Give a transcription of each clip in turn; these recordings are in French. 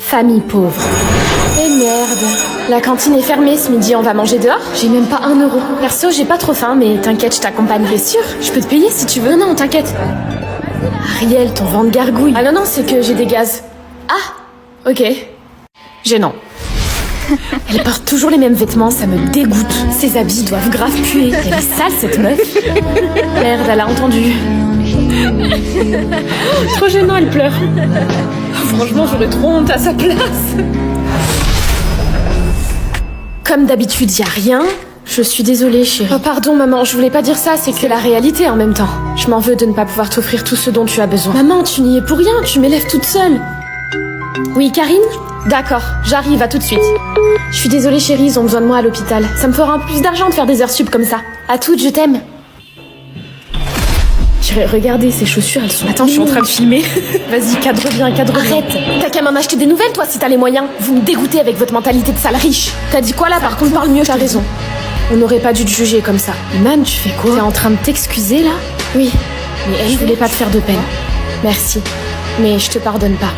Famille pauvre. Eh merde, la cantine est fermée ce midi, on va manger dehors? J'ai même pas 1 euro. Perso, j'ai pas trop faim, mais t'inquiète, je t'accompagne, bien sûr. Je peux te payer si tu veux. Non, t'inquiète. Ariel, ton ventre gargouille. Ah non, c'est que j'ai des gaz. Ah, ok. Gênant. Elle porte toujours les mêmes vêtements, ça me dégoûte. Ses habits doivent grave puer. Elle est sale, cette meuf. Merde, elle a entendu. Trop gênant, elle pleure. Franchement, j'aurais trop honte à sa place. Comme d'habitude, y a rien. Je suis désolée, chérie. Oh, pardon, maman, je voulais pas dire ça, c'est que c'est la réalité en même temps. Je m'en veux de ne pas pouvoir t'offrir tout ce dont tu as besoin. Maman, tu n'y es pour rien, tu m'élèves toute seule. Oui, Karine? D'accord, j'arrive, à tout de suite. Je suis désolée, chérie, ils ont besoin de moi à l'hôpital. Ça me fera un peu plus d'argent de faire des heures sup comme ça. À toutes, je t'aime. Regardez, ces chaussures, elles sont... Attends, je suis en train de filmer. Vas-y, cadre bien. Arrête. T'as qu'à m'en acheter des nouvelles, toi, si t'as les moyens. Vous me dégoûtez avec votre mentalité de sale riche. T'as dit quoi, là? Par contre, parle mieux, t'as raison. On n'aurait pas dû te juger comme ça. Man, tu fais quoi? T'es en train de t'excuser, là? Oui. Mais je voulais pas te faire de peine. Merci. Mais je te pardonne pas.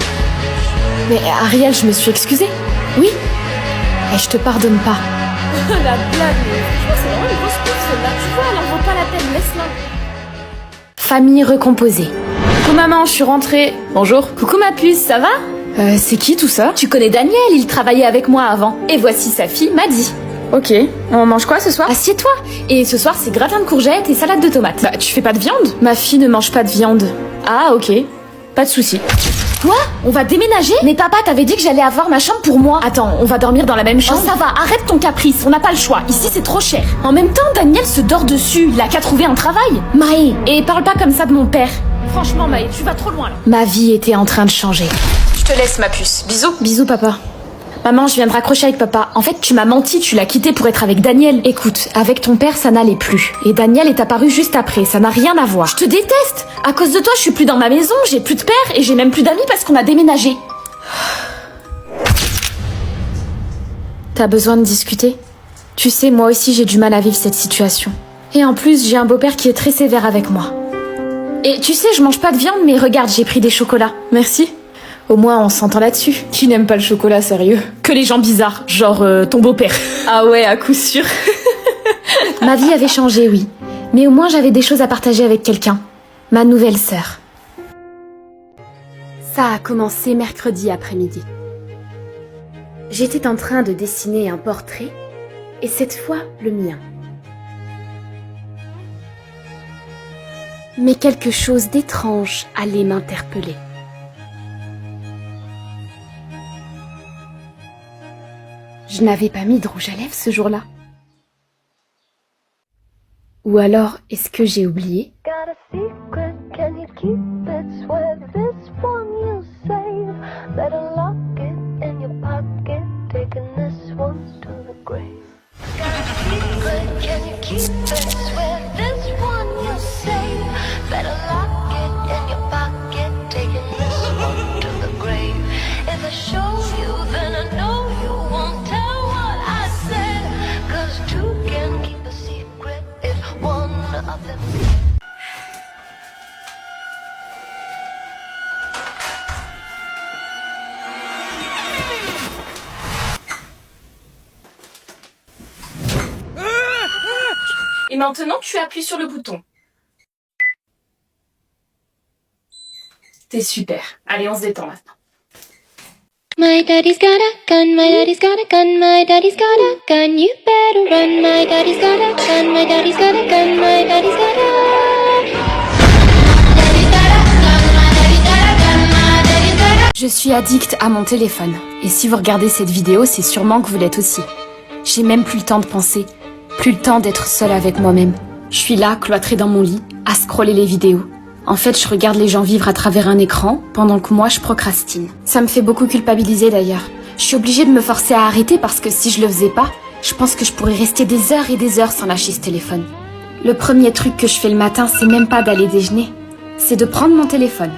Mais Ariel, je me suis excusée. Oui. Et je te pardonne pas. La blague, mais c'est vraiment une grosse pute, celle-là. Tu vois, elle en vaut pas la peine, laisse-la. Famille recomposée. Coucou maman, je suis rentrée. Bonjour. Coucou ma puce, ça va? C'est qui tout ça? Tu connais Daniel, il travaillait avec moi avant. Et voici sa fille, Maddy. Ok. On mange quoi ce soir? Assieds-toi. Et ce soir, c'est gratin de courgettes et salade de tomates. Bah, tu fais pas de viande? Ma fille ne mange pas de viande. Ah, ok. Pas de souci. Quoi? On va déménager? Mais papa, t'avais dit que j'allais avoir ma chambre pour moi. Attends, on va dormir dans la même chambre? Oh, ça va, arrête ton caprice, on n'a pas le choix. Ici, c'est trop cher. En même temps, Daniel se dort dessus. Il a qu'à trouver un travail. Maë, et parle pas comme ça de mon père. Franchement, Maë, tu vas trop loin, là. Ma vie était en train de changer. Je te laisse, ma puce. Bisous. Bisous, papa. Maman, je viens de raccrocher avec papa. En fait, tu m'as menti, tu l'as quitté pour être avec Daniel. Écoute, avec ton père, ça n'allait plus. Et Daniel est apparu juste après, ça n'a rien à voir. Je te déteste. À cause de toi, je suis plus dans ma maison, j'ai plus de père et j'ai même plus d'amis parce qu'on a déménagé. T'as besoin de discuter? Tu sais, moi aussi, j'ai du mal à vivre cette situation. Et en plus, j'ai un beau-père qui est très sévère avec moi. Et tu sais, je mange pas de viande, mais regarde, j'ai pris des chocolats. Merci. Au moins, on s'entend là-dessus. Qui n'aime pas le chocolat, sérieux? Que les gens bizarres, genre ton beau-père. Ah ouais, à coup sûr. Ma vie avait changé, oui. Mais au moins, j'avais des choses à partager avec quelqu'un. Ma nouvelle sœur. Ça a commencé mercredi après-midi. J'étais en train de dessiner un portrait, et cette fois, le mien. Mais quelque chose d'étrange allait m'interpeller. Je n'avais pas mis de rouge à lèvres ce jour-là. Ou alors, est-ce que j'ai oublié? Et maintenant, tu appuies sur le bouton. T'es super. Allez, on se détend maintenant. My daddy's got a gun, my daddy's got a gun, my daddy's got a gun, you better run, my daddy's got a gun, my daddy's got a gun, my daddy's got a... Je suis addict à mon téléphone. Et si vous regardez cette vidéo, c'est sûrement que vous l'êtes aussi. J'ai même plus le temps de penser. Plus le temps d'être seule avec moi-même. Je suis là, cloîtrée dans mon lit, à scroller les vidéos. En fait, je regarde les gens vivre à travers un écran, pendant que moi, je procrastine. Ça me fait beaucoup culpabiliser d'ailleurs. Je suis obligée de me forcer à arrêter parce que si je le faisais pas, je pense que je pourrais rester des heures et des heures sans lâcher ce téléphone. Le premier truc que je fais le matin, c'est même pas d'aller déjeuner. C'est de prendre mon téléphone.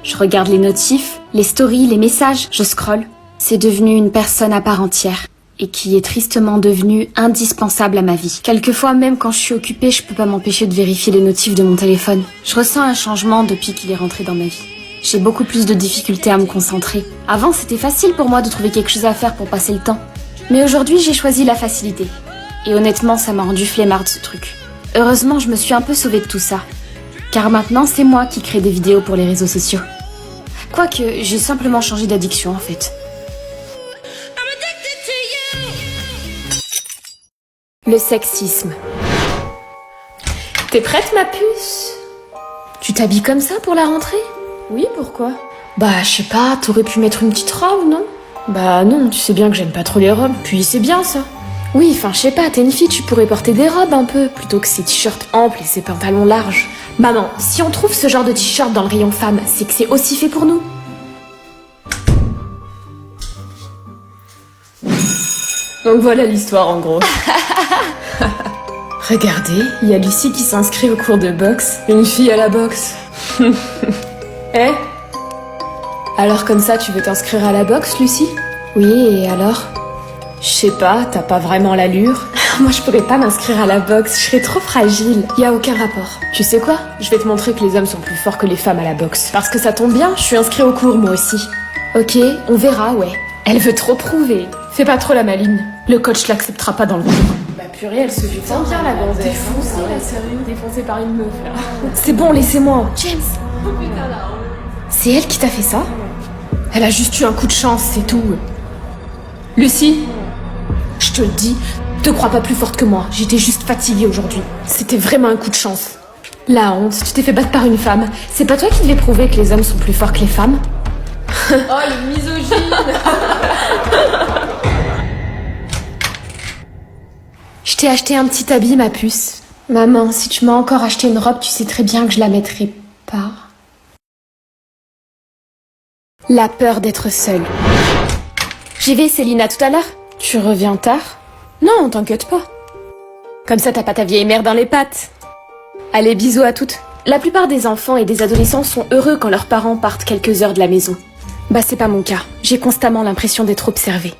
Je regarde les notifs, les stories, les messages, je scrolle. C'est devenu une personne à part entière. Et qui est tristement devenue indispensable à ma vie. Quelquefois, même quand je suis occupée, je peux pas m'empêcher de vérifier les notifs de mon téléphone. Je ressens un changement depuis qu'il est rentré dans ma vie. J'ai beaucoup plus de difficultés à me concentrer. Avant, c'était facile pour moi de trouver quelque chose à faire pour passer le temps. Mais aujourd'hui, j'ai choisi la facilité. Et honnêtement, ça m'a rendu flemmarde ce truc. Heureusement, je me suis un peu sauvée de tout ça. Car maintenant, c'est moi qui crée des vidéos pour les réseaux sociaux. Quoique, j'ai simplement changé d'addiction en fait. Le sexisme. T'es prête, ma puce? Tu t'habilles comme ça pour la rentrée? Oui, pourquoi? Bah, je sais pas, t'aurais pu mettre une petite robe, non? Bah non, tu sais bien que j'aime pas trop les robes, puis c'est bien ça. Oui, enfin, je sais pas, t'es une fille, tu pourrais porter des robes un peu, plutôt que ces t-shirts amples et ces pantalons larges. Maman, si on trouve ce genre de t-shirt dans le rayon femmes, c'est que c'est aussi fait pour nous. Donc voilà l'histoire en gros. Regardez, il y a Lucie qui s'inscrit au cours de boxe. Une fille à la boxe. Eh? Alors comme ça, tu veux t'inscrire à la boxe, Lucie? Oui, et alors? Je sais pas, t'as pas vraiment l'allure. Moi, je pourrais pas m'inscrire à la boxe, je serais trop fragile. Y a aucun rapport. Tu sais quoi? Je vais te montrer que les hommes sont plus forts que les femmes à la boxe. Parce que ça tombe bien, je suis inscrit au cours moi aussi. Ok, on verra, ouais. Elle veut trop prouver. Fais pas trop la maline. Le coach l'acceptera pas dans le cours. Bah purée, elle se vit bien la gonzesse. Défoncée, la sérieux. Défoncée par une meuf, là. C'est bon, laissez-moi. James. C'est elle qui t'a fait ça? Elle a juste eu un coup de chance, c'est tout. Lucie, je te le dis, te crois pas plus forte que moi. J'étais juste fatiguée aujourd'hui. C'était vraiment un coup de chance. La honte, tu t'es fait battre par une femme. C'est pas toi qui devais prouver que les hommes sont plus forts que les femmes? Oh, le misogyne. Je t'ai acheté un petit habit, ma puce. Maman, si tu m'as encore acheté une robe, tu sais très bien que je la mettrai pas. La peur d'être seule. J'y vais, Célina, tout à l'heure. Tu reviens tard? Non, t'inquiète pas. Comme ça, t'as pas ta vieille mère dans les pattes. Allez, bisous à toutes. La plupart des enfants et des adolescents sont heureux quand leurs parents partent quelques heures de la maison. Bah, c'est pas mon cas. J'ai constamment l'impression d'être observée.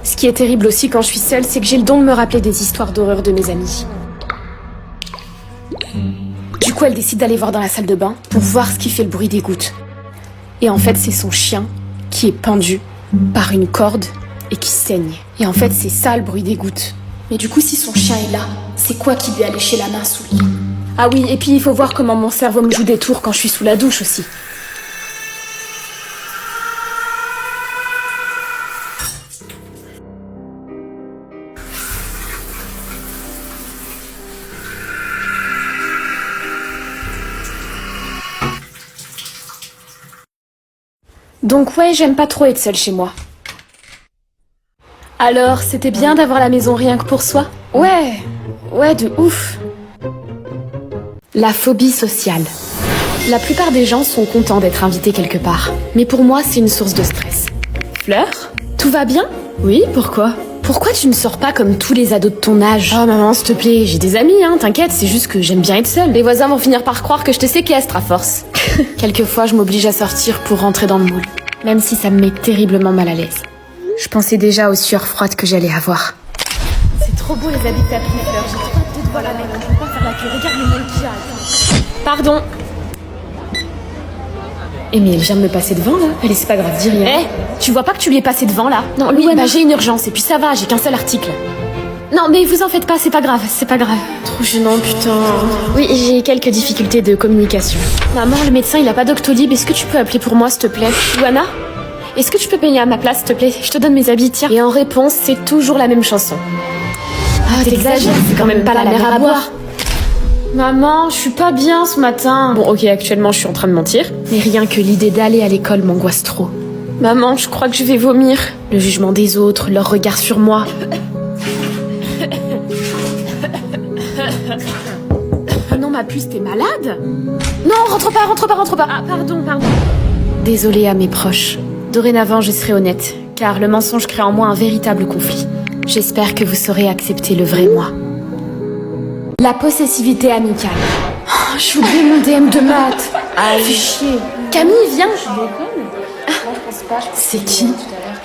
Ce qui est terrible aussi quand je suis seule, c'est que j'ai le don de me rappeler des histoires d'horreur de mes amis. Du coup, elle décide d'aller voir dans la salle de bain pour voir ce qui fait le bruit des gouttes. Et en fait, c'est son chien qui est pendu par une corde et qui saigne. Et en fait, c'est ça le bruit des gouttes. Mais du coup, si son chien est là, c'est quoi qui lui a léché la main sous le lit? Ah oui, et puis il faut voir comment mon cerveau me joue des tours quand je suis sous la douche aussi. Donc ouais, j'aime pas trop être seule chez moi. Alors, c'était bien d'avoir la maison rien que pour soi? Ouais, de ouf. La phobie sociale. La plupart des gens sont contents d'être invités quelque part. Mais pour moi, c'est une source de stress. Fleur? Tout va bien? Oui, pourquoi? Pourquoi tu ne sors pas comme tous les ados de ton âge? Oh maman, s'il te plaît, j'ai des amis, hein, t'inquiète, c'est juste que j'aime bien être seule. Les voisins vont finir par croire que je te séquestre à force. Quelquefois, je m'oblige à sortir pour rentrer dans le moule. Même si ça me met terriblement mal à l'aise. Je pensais déjà aux sueurs froides que j'allais avoir. C'est trop beau les habits de ta petite Fleur, j'ai trop hâte de te voir la mettre. Je peux pas faire la queue, regarde le monde qu'il y a. Pardon. Eh mais elle vient de me passer devant là. Allez, c'est pas grave, dis rien. Eh, tu vois pas que tu lui es passé devant là? Non, oui, bah j'ai une urgence et puis ça va, j'ai qu'un seul article. Non mais vous en faites pas, c'est pas grave, c'est pas grave. Trop gênant, putain. Oui, j'ai quelques difficultés de communication. Maman, le médecin il a pas Doctolib, est-ce que tu peux appeler pour moi s'il te plaît? Luana? Est-ce que tu peux payer à ma place s'il te plaît? Je te donne mes habits, tiens. Et en réponse, c'est toujours la même chanson. Ah, t'exagères, c'est quand même pas la mer à boire. Maman, je suis pas bien ce matin. Bon, ok, actuellement, je suis en train de mentir. Mais rien que l'idée d'aller à l'école m'angoisse trop. Maman, je crois que je vais vomir. Le jugement des autres, leur regard sur moi. Ah non, ma puce, t'es malade? Non, rentre pas. Ah, pardon. Désolée à mes proches. Dorénavant, je serai honnête, car le mensonge crée en moi un véritable conflit. J'espère que vous saurez accepter le vrai moi. La possessivité amicale. Oh, j'ai oublié mon DM de maths. Ah, fais chier. Camille, viens. C'est qui?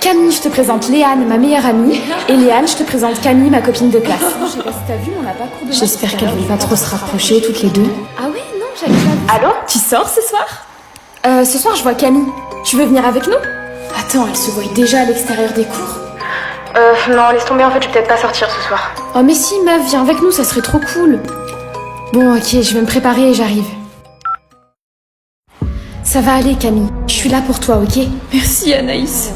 Camille, je te présente Léane, ma meilleure amie. Et Léane, je te présente Camille, ma copine de classe. Je sais pas si t'as vu, on n'a pas cours de maths. J'espère qu'elles vont pas trop se rapprocher, toutes les deux. Ah ouais, non, j'avais pas vu. Allô? Tu sors ce soir? Ce soir, je vois Camille. Tu veux venir avec nous? Attends, elle se voit déjà à l'extérieur des cours. Non, laisse tomber, en fait, je vais peut-être pas sortir ce soir. Oh mais si, meuf, viens avec nous, ça serait trop cool. Bon, ok, je vais me préparer et j'arrive. Ça va aller, Camille. Je suis là pour toi, ok? Merci, Anaïs.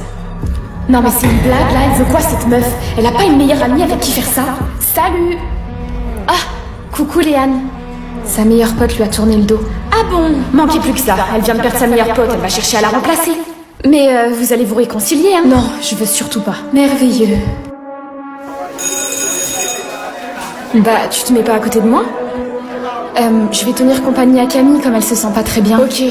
Non mais c'est une blague, là, elle veut quoi, cette meuf? Elle a pas une meilleure amie avec qui faire ça? Salut! Ah, coucou, Léane. Sa meilleure pote lui a tourné le dos. Ah bon? Manquait plus que ça, elle vient de perdre sa meilleure pote, elle va chercher à la remplacer. Mais vous allez vous réconcilier, hein? Non, je veux surtout pas. Merveilleux. Bah, tu te mets pas à côté de moi? Je vais tenir compagnie à Camille comme elle se sent pas très bien. Ok.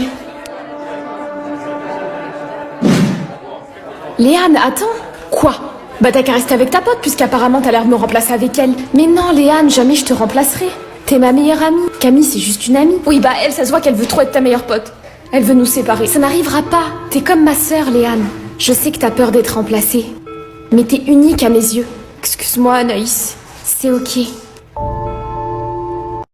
Léane, attends. Quoi? Bah t'as qu'à rester avec ta pote puisqu'apparemment t'as l'air de me remplacer avec elle. Mais non, Léane, jamais je te remplacerai. T'es ma meilleure amie. Camille, c'est juste une amie. Oui, bah elle, ça se voit qu'elle veut trop être ta meilleure pote. Elle veut nous séparer. Ça n'arrivera pas. T'es comme ma sœur, Léane. Je sais que t'as peur d'être remplacée. Mais t'es unique à mes yeux. Excuse-moi, Anaïs. C'est ok.